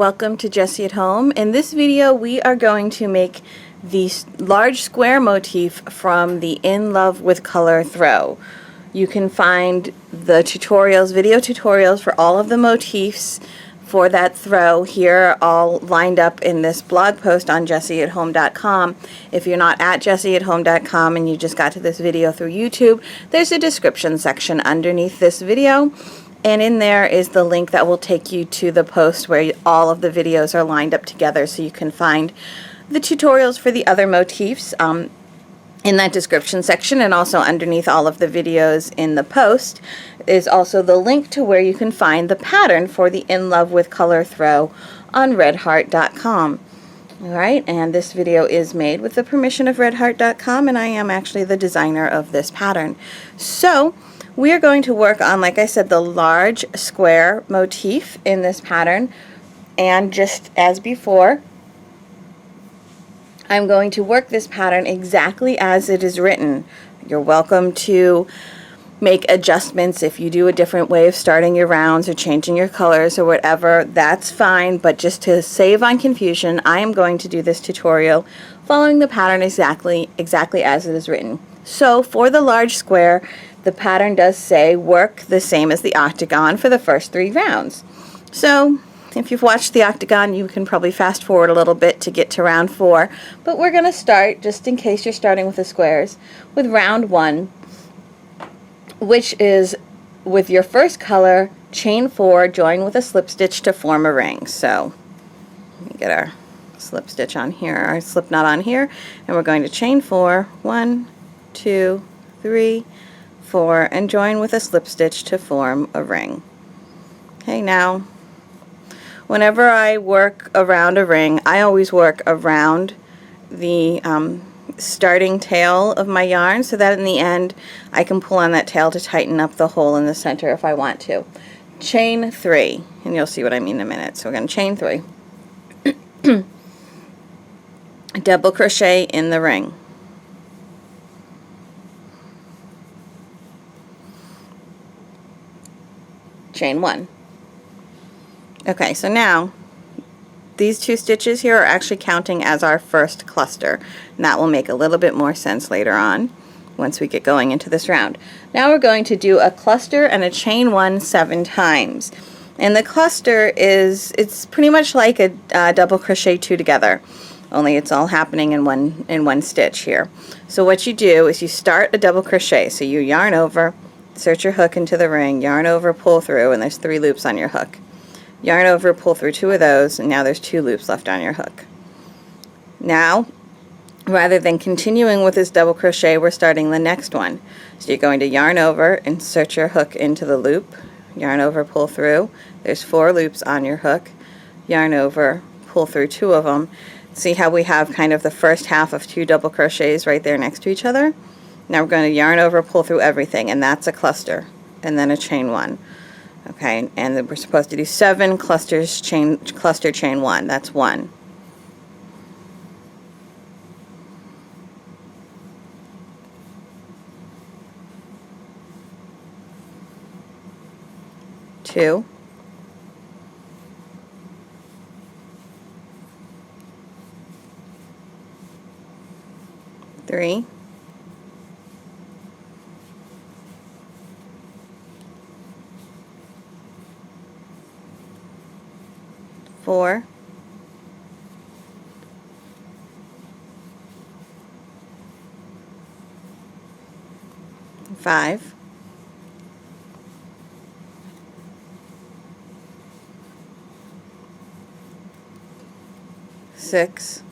welcome to Jessie at Home. In this video we are going to make the large square motif from the In Love with Color throw. You can find the tutorials, video tutorials for all of the motifs for that throw here, all lined up in this blog post on jessieathome.com. If you're not at jessieathome.com and you just got to this video through YouTube, there's a description section underneath this video. And in there is the link that will take you to the post where all of the videos are lined up together, so you can find the tutorials for the other motifs in that description section. And also underneath all of the videos in the post is also the link to where you can find the pattern for the In Love with Color throw on redheart.com. Alright, and this video is made with the permission of redheart.com, and I am actually the designer of this pattern. So we are going to work on, like I said, the large square motif in this pattern, and just as before, I'm going to work this pattern exactly as it is written. You're welcome to make adjustments if you do a different way of starting your rounds or changing your colors or whatever, that's fine, but just to save on confusion, I am going to do this tutorial following the pattern exactly as it is written. So for the large square, the pattern does say work the same as the octagon for the first 3 rounds. So if you've watched the octagon, you can probably fast forward a little bit to get to round 4, but we're going to start, just in case you're starting with the squares, with round 1, which is with your first color, chain 4, join with a slip stitch to form a ring. So let me get our slip stitch on here, our slip knot on here, and we're going to chain 4, 1, 2, 3, 4, and join with a slip stitch to form a ring. Okay, now whenever I work around a ring, I always work around the starting tail of my yarn, so that in the end I can pull on that tail to tighten up the hole in the center if I want to. Chain 3, and you'll see what I mean in a minute. So we're going to chain 3. Double crochet in the ring. Chain 1. Okay, so now these 2 stitches here are actually counting as our first cluster, and that will make a little bit more sense later on once we get going into this round. Now we're going to do a cluster and a chain 1 7 times, and the cluster it's pretty much like a double crochet 2 together, only it's all happening in one stitch here. So what you do is you start a double crochet, so you yarn over, insert your hook into the ring, yarn over, pull through, and there's 3 loops on your hook. Yarn over, pull through 2 of those, and now there's 2 loops left on your hook. Now, rather than continuing with this double crochet, we're starting the next one. So you're going to yarn over, insert your hook into the loop, yarn over, pull through. There's 4 loops on your hook. Yarn over, pull through 2 of them. See how we have kind of the first half of 2 double crochets right there next to each other? Now we're going to yarn over, pull through everything, and that's a cluster, and then a chain 1. Okay, and then we're supposed to do 7 clusters, cluster chain 1. That's 1. Two. 3. 4. 5. 6.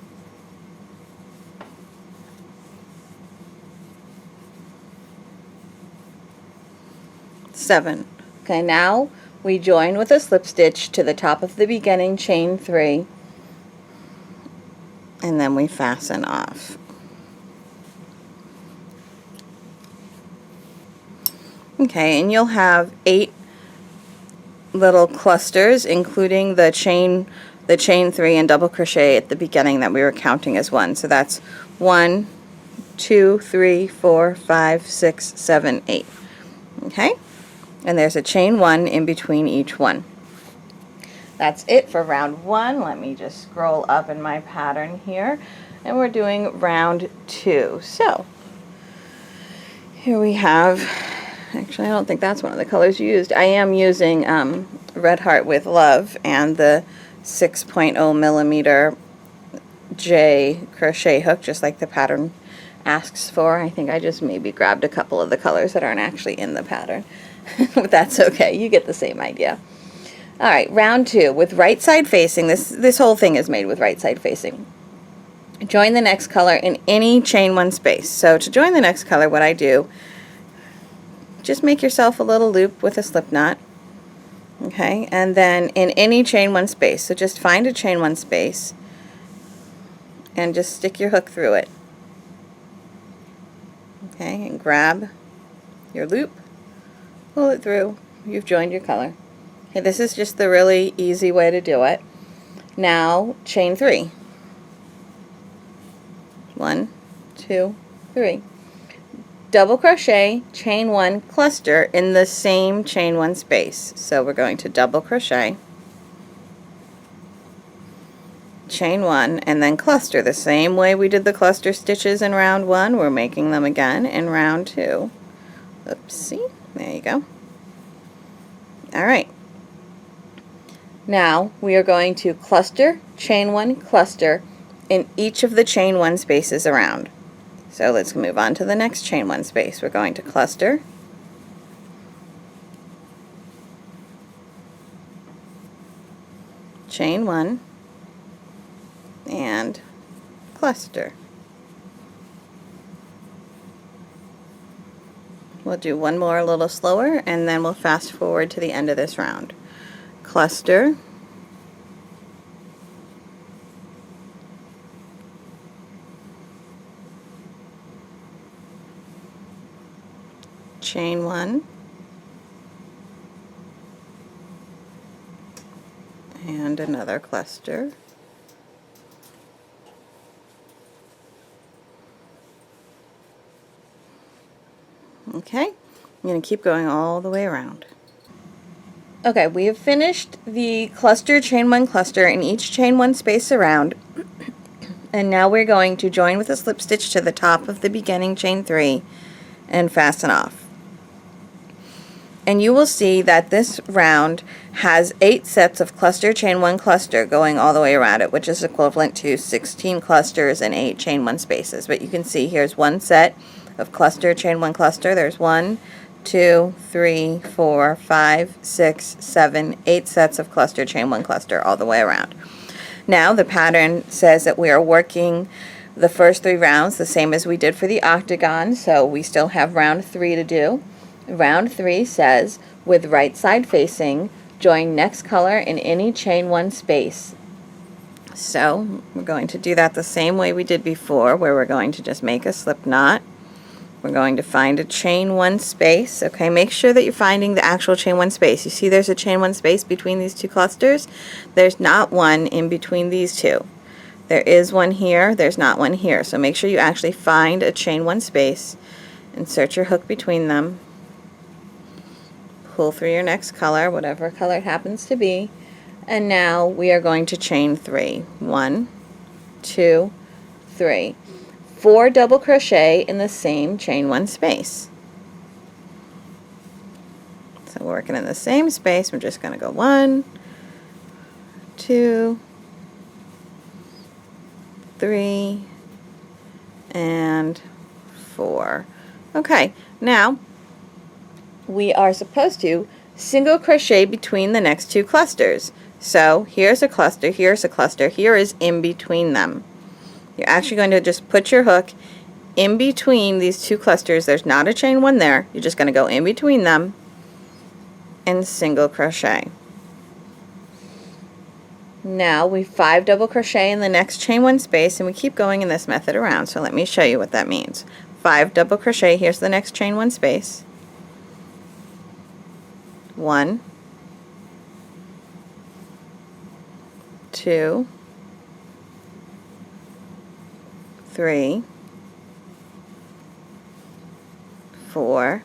7. Okay, now we join with a slip stitch to the top of the beginning chain 3, and then we fasten off. Okay, and you'll have 8 little clusters, including the chain 3 and double crochet at the beginning that we were counting as 1. So that's 1, 2, 3, 4, 5, 6, 7, 8. Okay? And there's a chain 1 in between each one. That's it for round 1. Let me just scroll up in my pattern here, and we're doing round 2. So here we have, actually I don't think that's one of the colors used. I am using Red Heart with Love and the 6.0 millimeter J crochet hook, just like the pattern asks for. I think I just maybe grabbed a couple of the colors that aren't actually in the pattern. But that's okay, you get the same idea. Alright, round 2 with right side facing. This whole thing is made with right side facing. Join the next color in any chain 1 space. So to join the next color, what I do, just make yourself a little loop with a slip knot. Okay, and then in any chain 1 space. So just find a chain 1 space and just stick your hook through it. Okay, and grab your loop, pull it through, you've joined your color. Okay, this is just the really easy way to do it. Now chain 3. 1, 2, 3. Double crochet, chain 1, cluster in the same chain 1 space. So we're going to double crochet, chain 1, and then cluster the same way we did the cluster stitches in round 1. We're making them again in round 2. Oopsie, there you go. Alright. Now we are going to cluster, chain 1, cluster in each of the chain 1 spaces around. So let's move on to the next chain 1 space. We're going to cluster, chain 1, and cluster. We'll do one more a little slower, and then we'll fast forward to the end of this round. Cluster, chain 1, and another cluster, okay, I'm going to keep going all the way around. Okay, we have finished the cluster, chain 1 cluster in each chain 1 space around, and now we're going to join with a slip stitch to the top of the beginning chain 3 and fasten off. And you will see that this round has 8 sets of cluster, chain 1 cluster going all the way around it, which is equivalent to 16 clusters and 8 chain 1 spaces. But you can see here's one set of cluster, chain 1 cluster. There's 1, 2, 3, 4, 5, 6, 7, 8 sets of cluster, chain 1 cluster all the way around. Now the pattern says that we are working the first 3 rounds the same as we did for the octagon, so we still have round 3 to do. Round 3 says, with right side facing, join next color in any chain 1 space. So we're going to do that the same way we did before, where we're going to just make a slip knot. We're going to find a chain 1 space. Okay, make sure that you're finding the actual chain 1 space. You see there's a chain 1 space between these 2 clusters? There's not one in between these 2. There is one here, there's not one here. So make sure you actually find a chain 1 space, insert your hook between them, pull through your next color, whatever color it happens to be, and now we are going to chain 3. 1, 2, 3. 4 double crochet in the same chain 1 space. So we're working in the same space. We're just going to go 1, 2, 3, and 4. Okay, now we are supposed to single crochet between the next 2 clusters. So here's a cluster, here's a cluster, here is in between them. You're actually going to just put your hook in between these 2 clusters. There's not a chain 1 there. You're just going to go in between them and single crochet. Now we 5 double crochet in the next chain 1 space, and we keep going in this method around. So let me show you what that means. 5 double crochet, here's the next chain 1 space. 1, 2, 3, 4,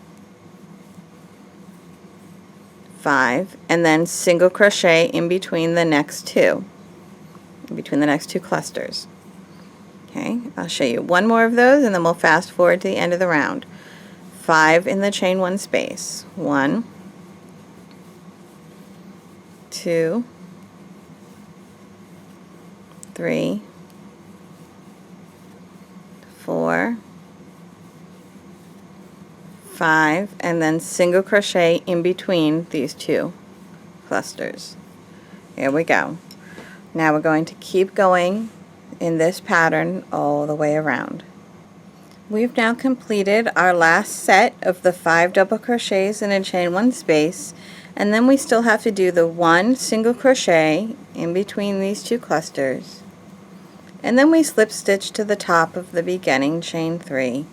5, and then single crochet in between the next two, clusters. Okay, I'll show you one more of those and then we'll fast forward to the end of the round. 5 in the chain 1 space. 1, 2, 3, 4, 5, and then single crochet in between these two clusters. Here we go. Now we're going to keep going in this pattern all the way around. We've now completed our last set of the 5 double crochets in a chain 1 space, and then we still have to do the 1 single crochet in between these two clusters, and then we slip stitch to the top of the beginning chain 3,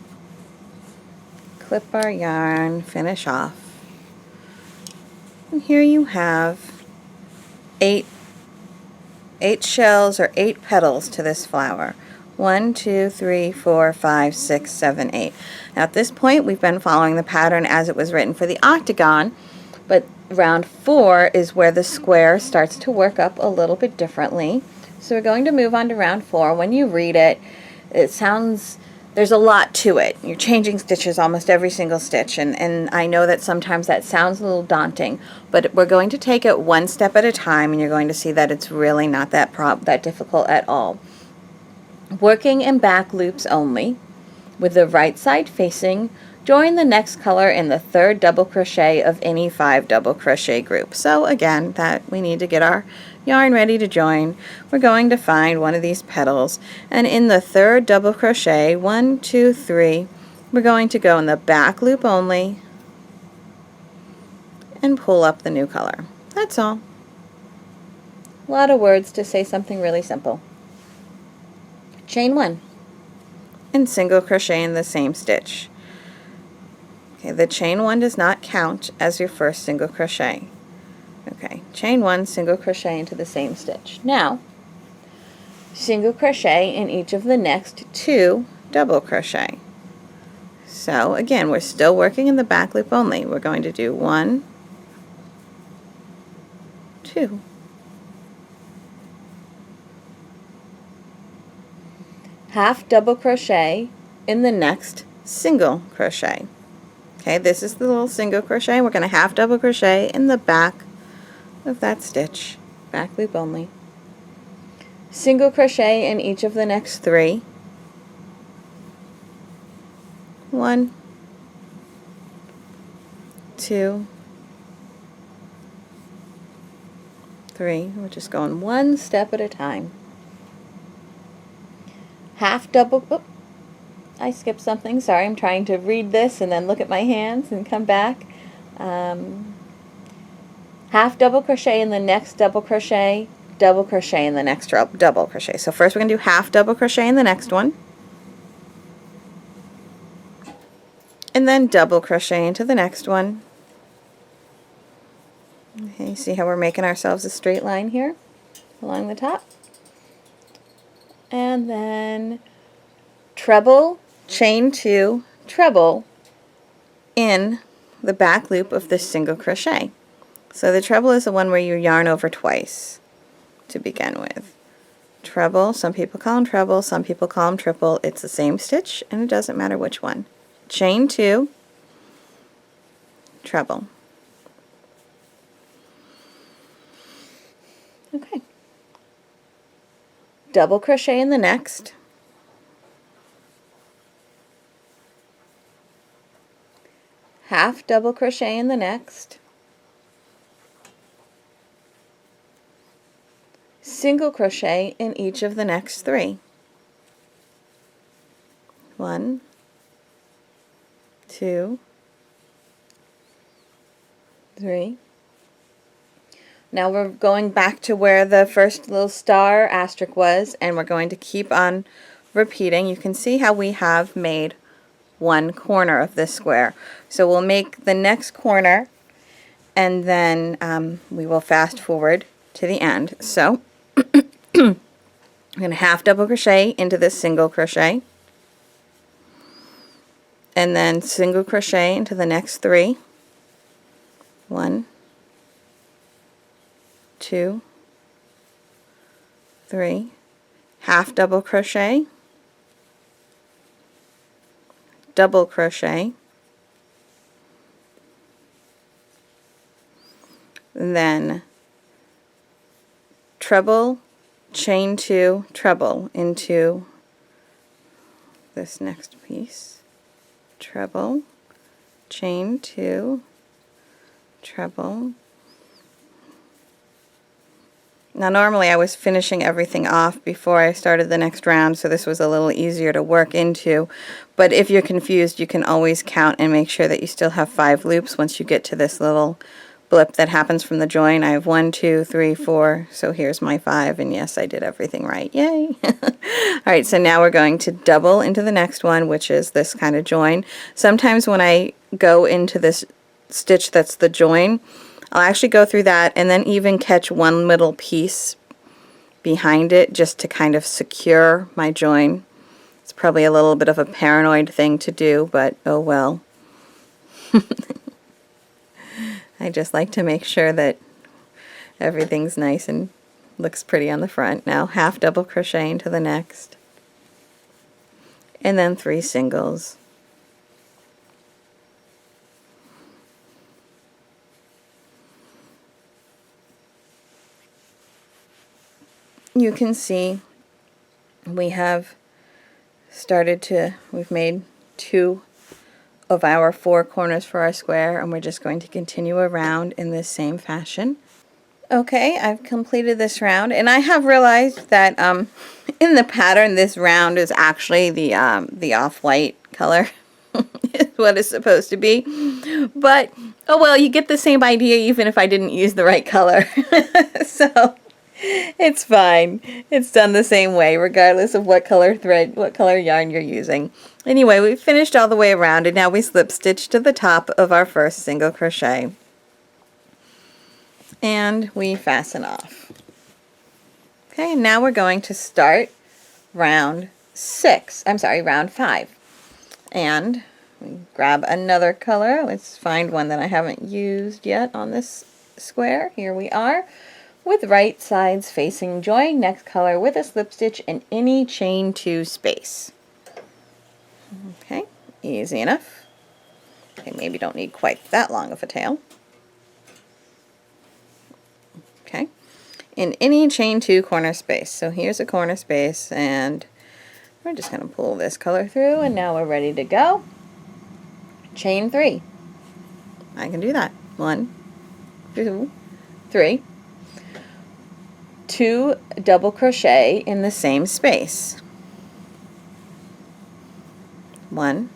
clip our yarn, finish off, and here you have 8 shells or 8 petals to this flower. 1, 2, 3, 4, 5, 6, 7, 8. Now at this point we've been following the pattern as it was written for the octagon, but round 4 is where the square starts to work up a little bit differently. So we're going to move on to round 4. When you read it, it sounds, there's a lot to it. You're changing stitches almost every single stitch, and I know that sometimes that sounds a little daunting, but we're going to take it one step at a time, and you're going to see that it's really not that difficult at all. Working in back loops only, with the right side facing, join the next color in the 3rd double crochet of any 5 double crochet group. So again, that we need to get our yarn ready to join. We're going to find one of these petals, and in the 3rd double crochet, 1, 2, 3, we're going to go in the back loop only and pull up the new color. That's all. A lot of words to say something really simple. Chain 1 and single crochet in the same stitch. Okay, the chain 1 does not count as your first single crochet. Okay, chain 1, single crochet into the same stitch. Now, single crochet in each of the next 2 double crochet. So again, we're still working in the back loop only. We're going to do 1, 2. Half double crochet in the next single crochet. Okay, this is the little single crochet. We're going to half double crochet in the back of that stitch, back loop only. Single crochet in each of the next 3. 1, 2, 3. We're just going one step at a time. Half double, oh, I skipped something, sorry, I'm trying to read this and then look at my hands and come back. Half double crochet in the next double crochet in the next double crochet. So first we're going to do half double crochet in the next one, and then double crochet into the next one. Okay, see how we're making ourselves a straight line here along the top? And then treble, chain 2, treble in the back loop of this single crochet. So the treble is the one where you yarn over twice to begin with. Treble, some people call them treble, some people call them triple. It's the same stitch and it doesn't matter which one. Chain 2, treble. Okay. Double crochet in the next, half double crochet in the next, single crochet in each of the next 3. 1, 2, 3. Now we're going back to where the first little star asterisk was, and we're going to keep on repeating. You can see how we have made one corner of this square. So we'll make the next corner, and then we will fast forward to the end. So I'm going to half double crochet into this single crochet, and then single crochet into the next 3. 1, 2, 3, half double crochet, double crochet, and then treble, chain 2, treble into this next piece, treble, chain 2, treble. Now normally I was finishing everything off before I started the next round, so this was a little easier to work into, but if you're confused you can always count and make sure that you still have 5 loops once you get to this little blip that happens from the join. I have 1, 2, 3, 4, so here's my 5, and yes, I did everything right. Yay! Alright, so now we're going to double into the next one, which is this kind of join. Sometimes when I go into this stitch that's the join, I'll actually go through that and then even catch one middle piece behind it just to kind of secure my join. It's probably a little bit of a paranoid thing to do, but oh well. I just like to make sure that everything's nice and looks pretty on the front. Now half double crochet into the next, and then 3 singles. You can see we've made 2 of our 4 corners for our square, and we're just going to continue around in this same fashion. Okay, I've completed this round, and I have realized that in the pattern this round is actually the off-white color is what it's supposed to be, but oh well, you get the same idea even if I didn't use the right color. So it's fine. It's done the same way regardless of what color thread, what color yarn you're using. Anyway, we've finished all the way around, and now we slip stitch to the top of our first single crochet. And we fasten off. Okay, and now we're going to start round 5. And we grab another color. Let's find one that I haven't used yet on this square. Here we are, with right sides facing join, next color with a slip stitch in any chain 2 space. Okay, easy enough. Okay, maybe don't need quite that long of a tail. Okay, in any chain 2 corner space. So here's a corner space, and we're just going to pull this color through, and now we're ready to go. Chain 3. I can do that. 1, 2, 3. 2 double crochet in the same space. 1,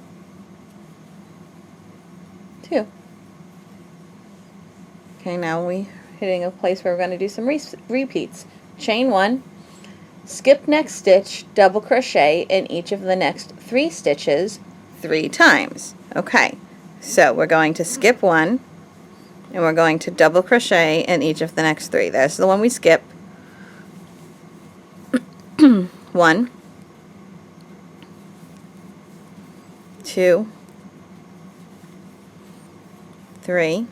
2. Okay, now we're hitting a place where we're going to do some repeats. Chain 1, skip next stitch, double crochet in each of the next 3 stitches 3 times. Okay, so we're going to skip 1, and we're going to double crochet in each of the next 3. There's the one we skip. 1, 2, 3.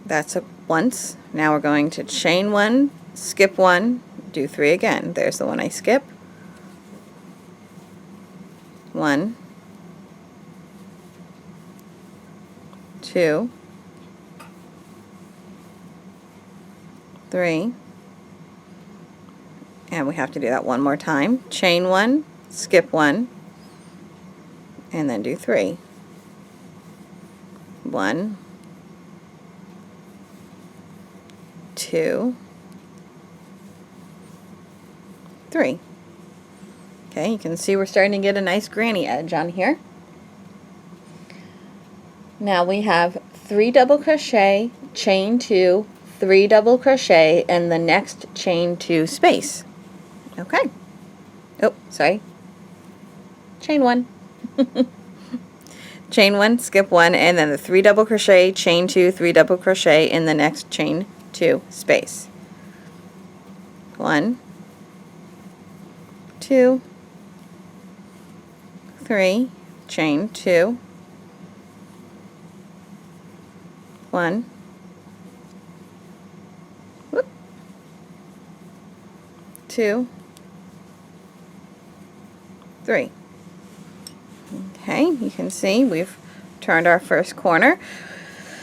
That's once. Now we're going to chain 1, skip 1, do 3 again. There's the one I skip. 1, 2, 3. And we have to do that one more time. Chain 1, skip 1, and then do 3. 1, 2, 3. Okay, you can see we're starting to get a nice granny edge on here. Now we have 3 double crochet, chain 2, 3 double crochet in the next chain 2 space. Okay. Oh, sorry. Chain 1. Chain 1, skip 1, and then the 3 double crochet, chain 2, 3 double crochet in the next chain 2 space. 1, 2, 3, chain 2, 1, 2, 3. Okay, you can see we've turned our first corner.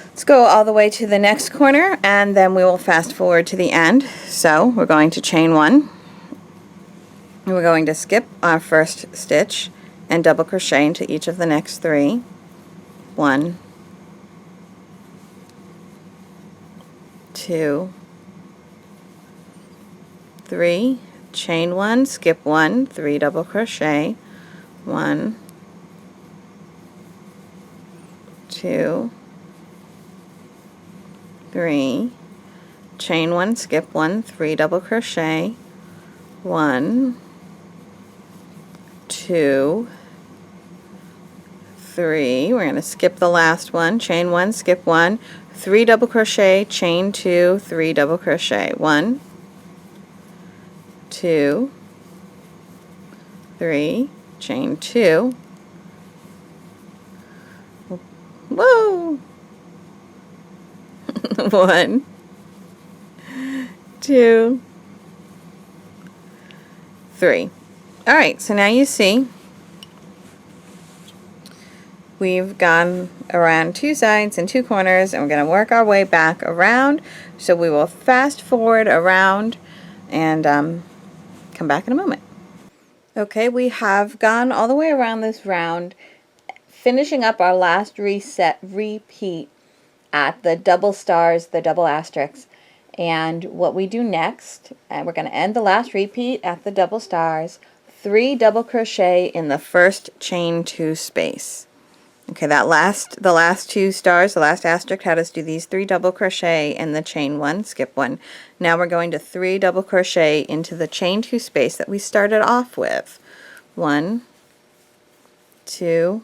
Let's go all the way to the next corner, and then we will fast forward to the end. So we're going to chain 1, and we're going to skip our first stitch and double crochet into each of the next 3. 1, 2, 3, chain 1, skip 1, 3 double crochet, 1, 2, 3, chain 1, skip 1, 3 double crochet, 1, 2, 3. We're going to skip the last one, chain 1, skip 1, 3 double crochet, chain 2, 3 double crochet, 1, 2, 3, chain 2. Whoa! 1, 2, 3. All right, so now you see we've gone around 2 sides and 2 corners, and we're going to work our way back around. So we will fast forward around and come back in a moment. Okay, we have gone all the way around this round, finishing up our last repeat at the double stars, the double asterisks. And what we do next, and we're going to end the last repeat at the double stars, 3 double crochet in the first chain 2 space. Okay, the last 2 stars, the last asterisk had us do these 3 double crochet in the chain 1, skip 1. Now we're going to 3 double crochet into the chain 2 space that we started off with. 1, 2,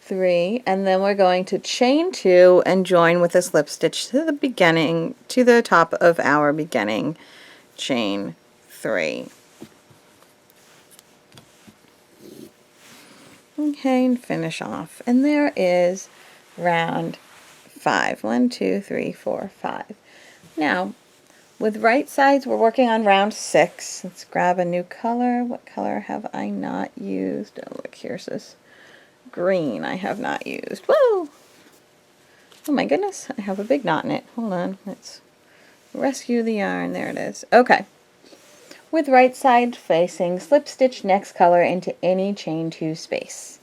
3, and then we're going to chain 2 and join with a slip stitch to the beginning, to the top of our beginning chain 3. Okay, and finish off. And there is round 5. 1, 2, 3, 4, 5. Now, with right sides, we're working on round 6. Let's grab a new color. What color have I not used? Oh, look, here's this green I have not used. Whoa! Oh my goodness, I have a big knot in it. Hold on, let's rescue the yarn. There it is. Okay. With right side facing, slip stitch next color into any chain 2 space.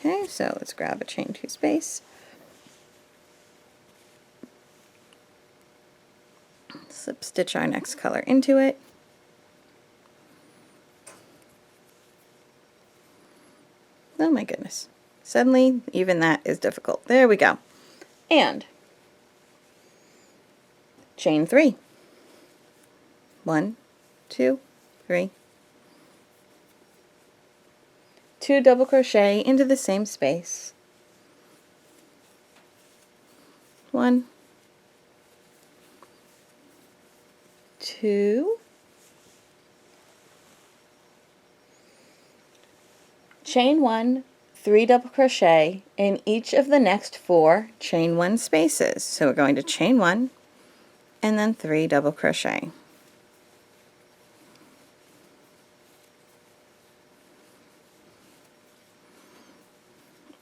Okay, so let's grab a chain 2 space. Slip stitch our next color into it. Oh my goodness. Suddenly, even that is difficult. There we go. And chain 3. 1, 2, 3. 2 double crochet into the same space. 1, 2, chain 1, 3 double crochet in each of the next 4 chain 1 spaces. So we're going to chain 1 and then 3 double crochet.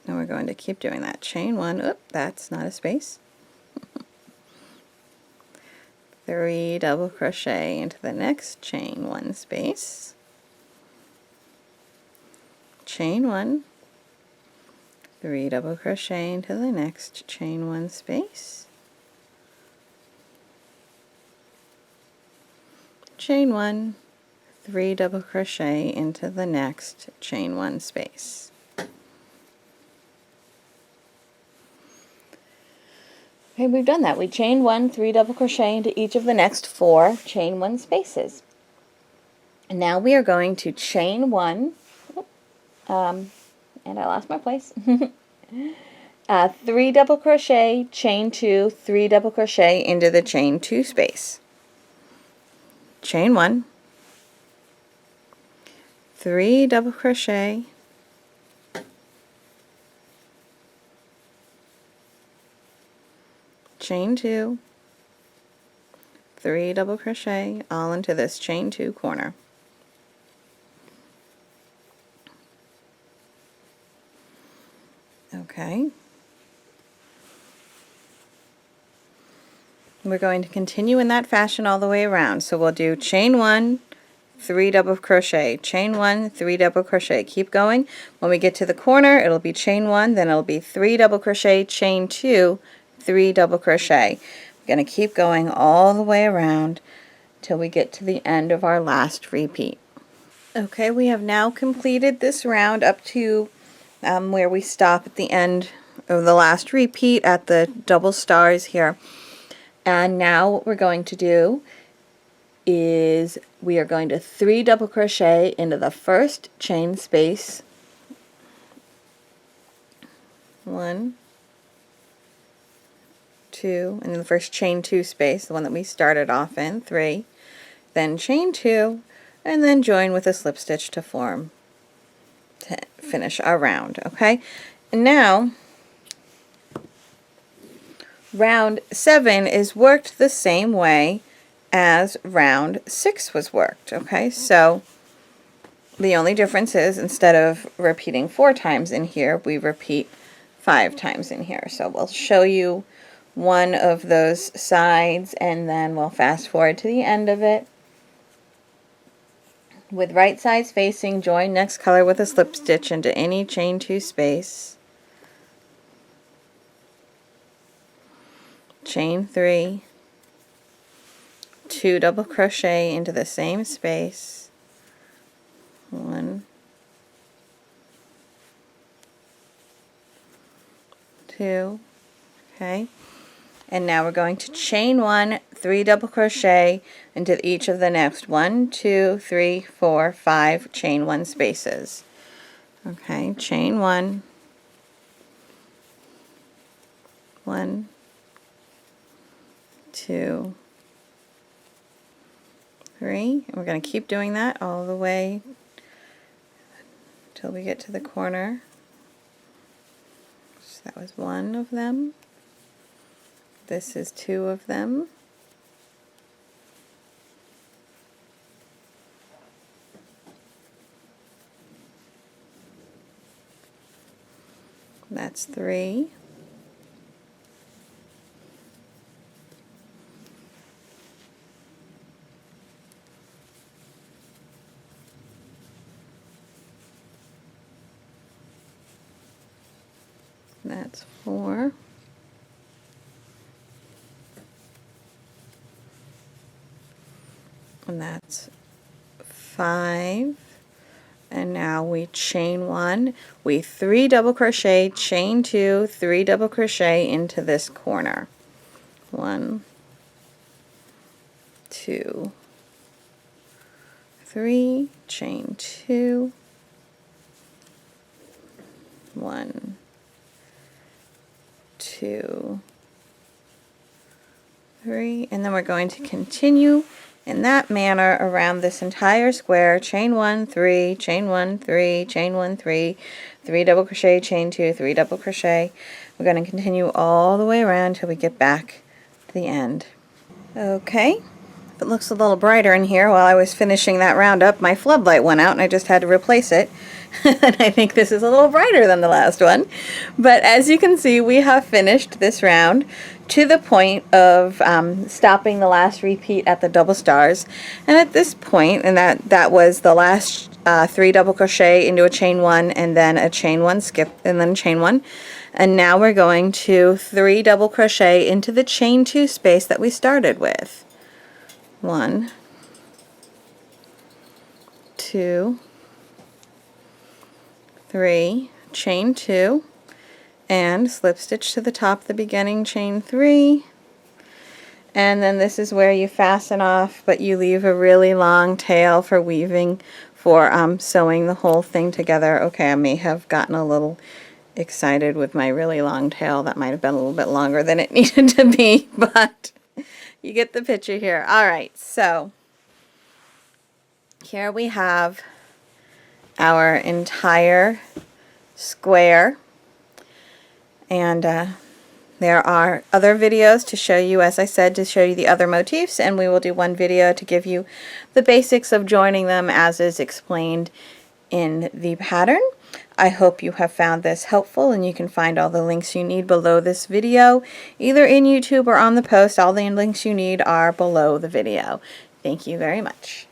And we're going to keep doing that. Chain 1, oop, that's not a space. 3 double crochet into the next chain 1 space. Chain 1, 3 double crochet into the next chain 1 space. Chain 1, 3 double crochet into the next chain 1 space. Okay, we've done that. We chain 1, 3 double crochet into each of the next 4 chain 1 spaces. And now we are going to chain 1, and I lost my place. 3 double crochet, chain 2, 3 double crochet into the chain 2 space. Chain 1, 3 double crochet, chain 2, 3 double crochet all into this chain 2 corner. Okay. We're going to continue in that fashion all the way around. So we'll do chain 1, 3 double crochet, chain 1, 3 double crochet. Keep going. When we get to the corner, it'll be chain 1, then it'll be 3 double crochet, chain 2, 3 double crochet. We're going to keep going all the way around till we get to the end of our last repeat. Okay, we have now completed this round up to where we stop at the end of the last repeat at the double stars here. And now what we're going to do is we are going to 3 double crochet into the first chain space. 1, 2, and the first chain 2 space, the one that we started off in, 3, then chain 2, and then join with a slip stitch to finish our round. Okay, and now round 7 is worked the same way as round 6 was worked. Okay, so the only difference is instead of repeating 4 times in here, we repeat 5 times in here. So we'll show you one of those sides and then we'll fast forward to the end of it. With right sides facing, join next color with a slip stitch into any chain 2 space. Chain 3, 2 double crochet into the same space, 1, 2, okay, and now we're going to chain 1, 3 double crochet into each of the next 1, 2, 3, 4, 5 chain 1 spaces. Okay, chain 1, 1, 2, 3, and we're going to keep doing that all the way until we get to the corner. So that was 1 of them. This is 2 of them. That's 3. That's 4. And that's 5. And now we chain 1, we 3 double crochet, chain 2, 3 double crochet into this corner. 1, 2, 3, chain 2, 1, 2, 3, and then we're going to continue in that manner around this entire square. Chain 1, 3, chain 1, 3, chain 1, 3, 3 double crochet, chain 2, 3 double crochet. We're going to continue all the way around until we get back to the end. Okay, if it looks a little brighter in here, while I was finishing that round up, my floodlight went out and I just had to replace it. And I think this is a little brighter than the last one. But as you can see, we have finished this round to the point of stopping the last repeat at the double stars. And at this point, and that was the last 3 double crochet into a chain 1 and then a chain 1 skip and then chain 1. And now we're going to 3 double crochet into the chain 2 space that we started with. 1, 2, 3, chain 2, and slip stitch to the top of the beginning, chain 3, and then this is where you fasten off, but you leave a really long tail for weaving, for sewing the whole thing together. Okay, I may have gotten a little excited with my really long tail. That might have been a little bit longer than it needed to be, but you get the picture here. Alright, so here we have our entire square, and There are other videos to show you, as I said, to show you the other motifs, and we will do one video to give you the basics of joining them as is explained in the pattern. I hope you have found this helpful, and you can find all the links you need below this video, either in YouTube or on the post. All the links you need are below the video. Thank you very much.